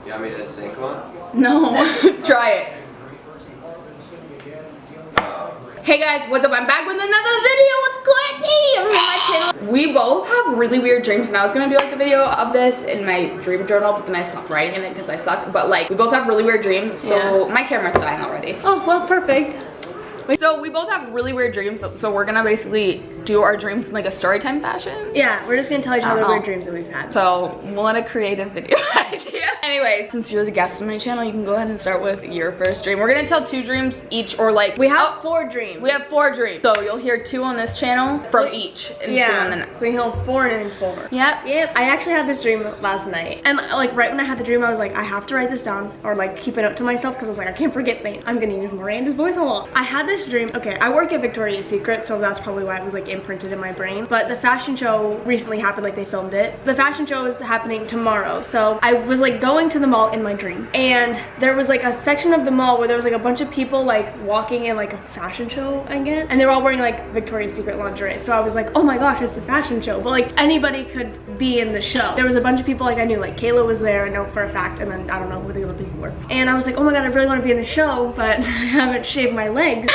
You want me to sink one? No, try it. Hey guys, what's up? I'm back with another video with Courtney on my channel. We both have really weird dreams, and I was gonna do like a video of this in my dream journal, but then I stopped writing in it because I suck. But like, we both have really weird dreams, so my camera's dying already. Oh, well, perfect. So we both have really weird dreams, so we're gonna basically do our dreams in like a story time fashion. Yeah, we're just gonna tell each other weird dreams that we've had. So what a creative video idea. Anyways, since you're the guest on my channel, you can go ahead and start with your first dream. We're gonna tell 2 dreams each, or like we have 4 dreams. We have 4 dreams. So you'll hear 2 on this channel from each, and 2 on the next. So you'll hear 4 and then 4. Yep. I actually had this dream last night, and like right when I had the dream, I was like, I have to write this down or like keep it up to myself because I was like, I can't forget things. I'm gonna use Miranda's voice a lot. I had this dream. Okay, I work at Victoria's Secret, so that's probably why it was like imprinted in my brain. But the fashion show recently happened, like they filmed it. The fashion show is happening tomorrow, so I was like going to the mall in my dream, and there was like a section of the mall where there was like a bunch of people like walking in like a fashion show again, and they were all wearing like Victoria's Secret lingerie. So I was like, oh my gosh, it's a fashion show, but like anybody could be in the show. There was a bunch of people like I knew, like Kayla was there, I know for a fact, and then I don't know who the other people were. And I was like, oh my god, I really want to be in the show, but I haven't shaved my legs.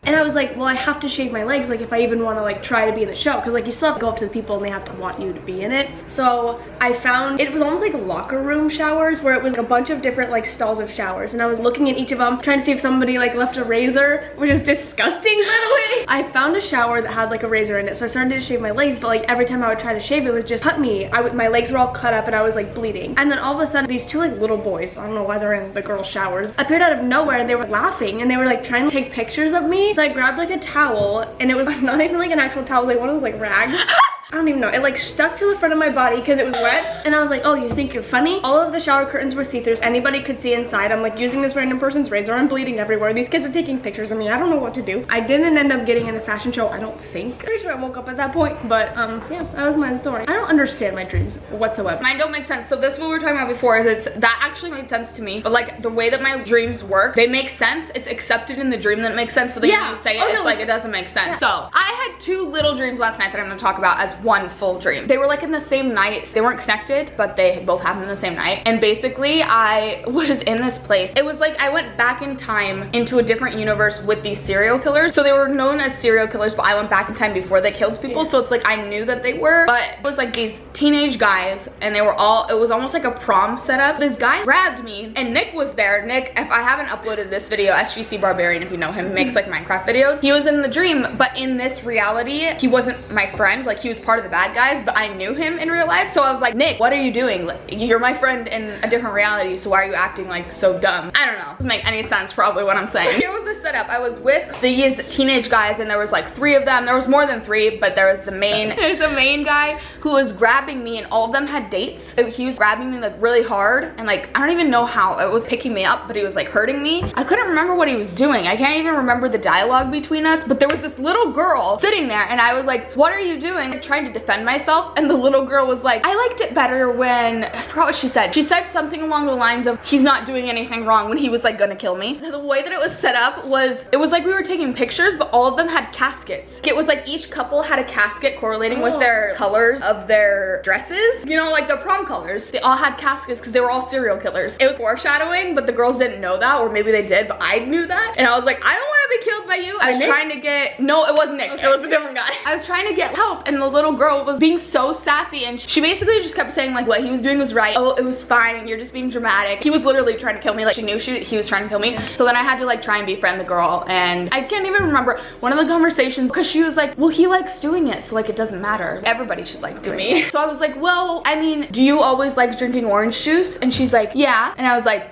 And I was like, well, I have to shave my legs, like if I even want to like try to be in the show, because like you still have to go up to the people and they have to want you to be in it. So I found, it was almost like locker room showers, where it was a bunch of different like stalls of showers, and I was looking at each of them trying to see if somebody like left a razor, which is disgusting, by the way. I found a shower that had like a razor in it, so I started to shave my legs, but like every time I would try to shave, it would just cut me. My legs were all cut up and I was like bleeding. And then all of a sudden these 2 like little boys, I don't know why they're in the girls' showers, appeared out of nowhere, and they were laughing and they were like trying to take pictures of me. So I grabbed like a towel, and it was not even like an actual towel, it was like one of those like rags. I don't even know, it like stuck to the front of my body because it was wet, and I was like, oh, you think you're funny? All of the shower curtains were see-through, anybody could see inside. I'm like using this random person's razor, I'm bleeding everywhere, these kids are taking pictures of me, I don't know what to do. I didn't end up getting in the fashion show, I don't think. Pretty sure I woke up at that point, but yeah, that was my story. I don't understand my dreams whatsoever. Mine don't make sense. So this, what we were talking about before, is that actually made sense to me, but like the way that my dreams work, they make sense. It's accepted in the dream that it makes sense, but then when you say it, it's like it doesn't make sense. So I had 2 little dreams last night that I'm gonna talk about as one full dream. They were like in the same night. They weren't connected, but they both happened in the same night. And basically I was in this place. It was like I went back in time into a different universe with these serial killers. So they were known as serial killers, but I went back in time before they killed people. So it's like I knew that they were, but it was like these teenage guys, and they were all, it was almost like a prom setup. This guy grabbed me, and Nick was there. Nick, if I haven't uploaded this video, SGC Barbarian, if you know him, he makes like Minecraft videos. He was in the dream, but in this reality, he wasn't my friend. Like he was part of the bad guys, but I knew him in real life. So I was like, Nick, what are you doing? Like, you're my friend in a different reality, so why are you acting like so dumb? I don't know. Doesn't make any sense, probably what I'm saying. Here was the setup. I was with these teenage guys, and there was like 3 of them. There was more than 3, but there was the main guy who was grabbing me, and all of them had dates. He was grabbing me like really hard, and like I don't even know how. It was picking me up, but he was like hurting me. I couldn't remember what he was doing. I can't even remember the dialogue between us, but there was this little girl sitting there, and I was like, what are you doing? I tried to defend myself, and the little girl was like, I liked it better when, I forgot what she said. She said something along the lines of, he's not doing anything wrong, when he was like gonna kill me. The way that it was set up was, it was like we were taking pictures, but all of them had caskets. It was like each couple had a casket correlating with their colors of their dresses. You know, like their prom colors. They all had caskets because they were all serial killers. It was foreshadowing, but the girls didn't know that, or maybe they did, but I knew that. And I was like, I don't want to be killed by you. I was trying to get, no, it wasn't Nick. Okay. It was a different guy. I was trying to get help, and the little girl was being so sassy, and she basically just kept saying like what he was doing was right. Oh, it was fine, you're just being dramatic. He was literally trying to kill me. Like she knew he was trying to kill me. So then I had to like try and befriend the girl, and I can't even remember one of the conversations, because she was like, well, he likes doing it, so like it doesn't matter. Everybody should like doing it. So I was like, well, I mean, do you always like drinking orange juice? And she's like, yeah. And I was like,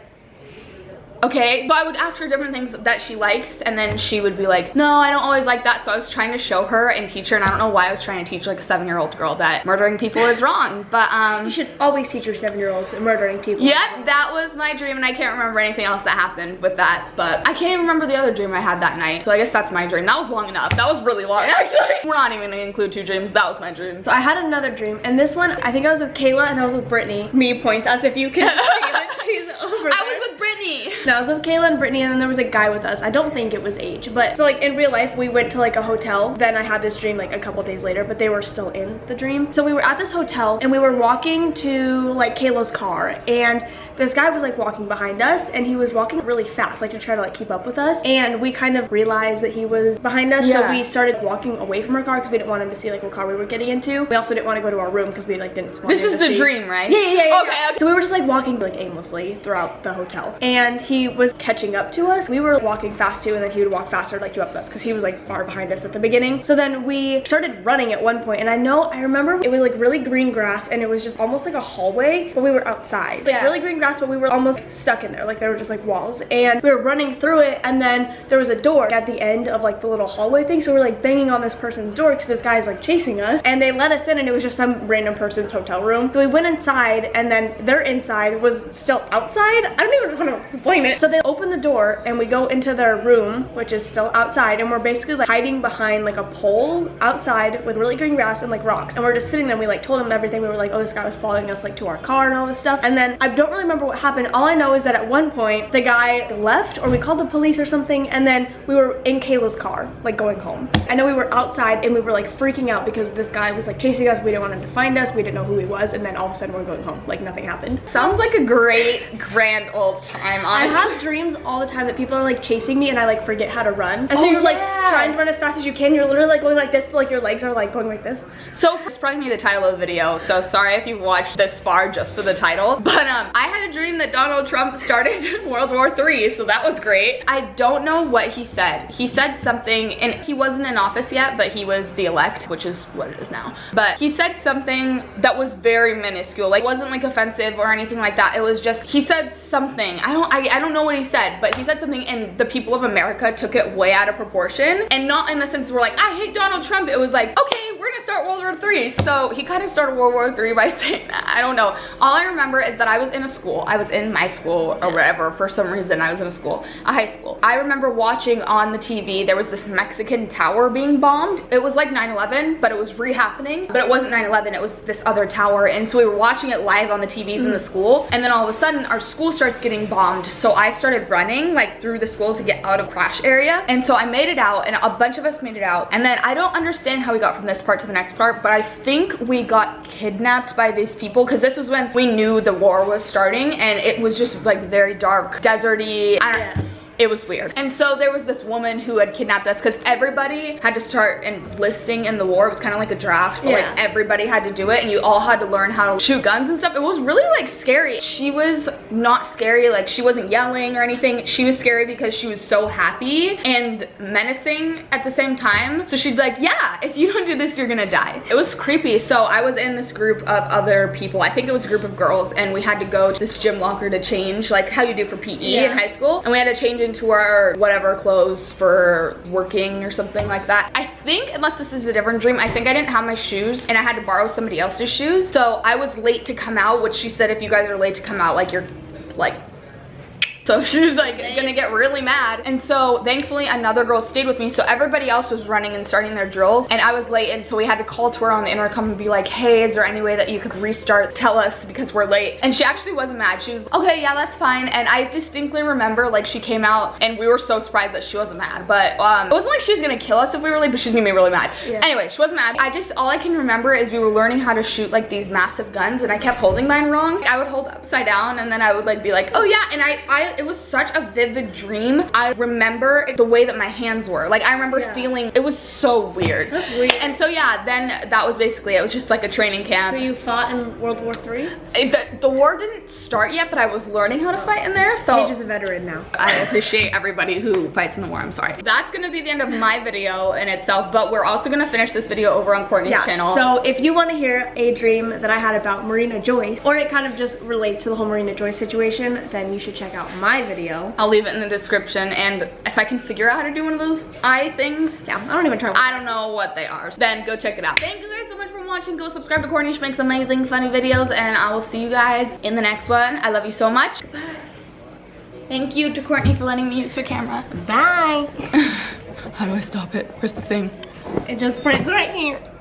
okay. So I would ask her different things that she likes, and then she would be like, no, I don't always like that. So I was trying to show her and teach her, and I don't know why I was trying to teach like a 7-year-old girl that murdering people is wrong, but you should always teach your 7-year-olds that murdering people. Yep, that was my dream, and I can't remember anything else that happened with that, but I can't even remember the other dream I had that night. So I guess that's my dream. That was long enough. That was really long, actually. We're not even gonna include 2 dreams. That was my dream. So I had another dream, and this one, I think I was with Kayla and I was with Brittany. Me points as if you can see that she's over there. I was with Brittany. No, I was with Kayla and Brittany, and then there was a guy with us. I don't think it was age, but so like in real life, we went to like a hotel. Then I had this dream like a couple days later, but they were still in the dream. So we were at this hotel and we were walking to like Kayla's car, and this guy was like walking behind us, and he was walking really fast, like to try to like keep up with us. And we kind of realized that he was behind us, so we started walking away from our car because we didn't want him to see like what car we were getting into. We also didn't want to go to our room because we like didn't. This is the dream, right? Yeah. Okay. So we were just like walking like aimlessly throughout the hotel, and he was catching up to us. We were walking fast too, and then he would walk faster like keep up with us because he was like far behind us at the beginning. So then we started running at one point, and I remember it was like really green grass, and it was just almost like a hallway, but we were outside. Like really green grass, but we were almost stuck in there. Like there were just like walls, and we were running through it, and then there was a door at the end of like the little hallway thing. So we're like banging on this person's door because this guy's like chasing us, and they let us in, and it was just some random person's hotel room. So we went inside, and then their inside was still outside. I don't even know how to explain it. So they open the door, and we go into their room, which is still outside, and we're basically like hiding behind like a pole outside with really green grass and like rocks, and we're just sitting there. We like told him everything. We were like, oh, this guy was following us like to our car and all this stuff. And then I don't really remember what happened. All I know is that at one point the guy left, or we called the police or something, and then we were in Kayla's car like going home. I know we were outside, and we were like freaking out because this guy was like chasing us. We didn't want him to find us. We didn't know who he was, and then all of a sudden we're going home like nothing happened. Sounds like a great grand old time, honestly. I have dreams all the time that people are like chasing me, and I like forget how to run, and so you're like trying to run as fast as you can. You're literally like going like this, but like your legs are like going like this. So it's probably the title of the video, so sorry if you've watched this far just for the title, but I had a dream that Donald Trump started World War III, so that was great. I don't know what he said. He said something, and he wasn't in office yet, but he was the elect, which is what it is now. But he said something that was very minuscule. Like, it wasn't like offensive or anything like that. It was just, he said something. I don't know what he said, but he said something, and the people of America took it way out of proportion. And not in the sense we're like, I hate Donald Trump. It was like, okay, we're gonna start World War III. So he kind of started World War III by saying that. I don't know. All I remember is that I was in a school. I was in my school or whatever. For some reason, I was in a school, a high school. I remember watching on the TV, there was this Mexican tower being bombed. It was like 9/11, but it was re-happening. But it wasn't 9/11, it was this other tower. And so we were watching it live on the TVs in the school. And then all of a sudden, our school starts getting bombed. So I started running like through the school to get out of crash area. And so I made it out, and a bunch of us made it out. And then I don't understand how we got from this part to the next part, but I think we got kidnapped by these people, because this was when we knew the war was starting, and it was just like very dark, deserty. It was weird. And so there was this woman who had kidnapped us, because everybody had to start enlisting in the war. It was kind of like a draft, but like everybody had to do it, and you all had to learn how to shoot guns and stuff. It was really like scary. She was not scary, like she wasn't yelling or anything. She was scary because she was so happy and menacing at the same time. So she'd be like, yeah, if you don't do this, you're gonna die. It was creepy. So I was in this group of other people. I think it was a group of girls, and we had to go to this gym locker to change, like how you do for PE in high school. And we had to change into our whatever clothes for working or something like that. I think, unless this is a different dream, I think I didn't have my shoes, and I had to borrow somebody else's shoes. So I was late to come out, which she said, if you guys are late to come out, like you're like, so she was like gonna get really mad. And so thankfully another girl stayed with me, so everybody else was running and starting their drills, and I was late, and so we had to call to her on the intercom and be like, hey, is there any way that you could restart, tell us, because we're late. And she actually wasn't mad. She was okay, yeah, that's fine. And I distinctly remember like she came out, and we were so surprised that she wasn't mad. But it wasn't like she was gonna kill us if we were late, but she was gonna be really mad. Anyway, she wasn't mad. All I can remember is we were learning how to shoot like these massive guns, and I kept holding mine wrong. I would hold upside down, and then I would like be like, oh yeah. And it was such a vivid dream. I remember the way that my hands were. Like I remember feeling, it was so weird. That's weird. And so yeah, then that was basically, it was just like a training camp. So you fought in World War III? The war didn't start yet, but I was learning how to fight in there. So Paige is a veteran now. I appreciate everybody who fights in the war. I'm sorry. That's gonna be the end of my video in itself, but we're also gonna finish this video over on Courtney's channel. So if you want to hear a dream that I had about Marina Joyce, or it kind of just relates to the whole Marina Joyce situation, then you should check out my video. I'll leave it in the description, and if I can figure out how to do one of those eye things, I don't even try. I don't know what they are. Then go check it out. Thank you guys so much for watching. Go subscribe to Courtney. She makes amazing, funny videos, and I will see you guys in the next one. I love you so much. Goodbye. Thank you to Courtney for letting me use her camera. Bye. How do I stop it? Where's the thing? It just prints right here.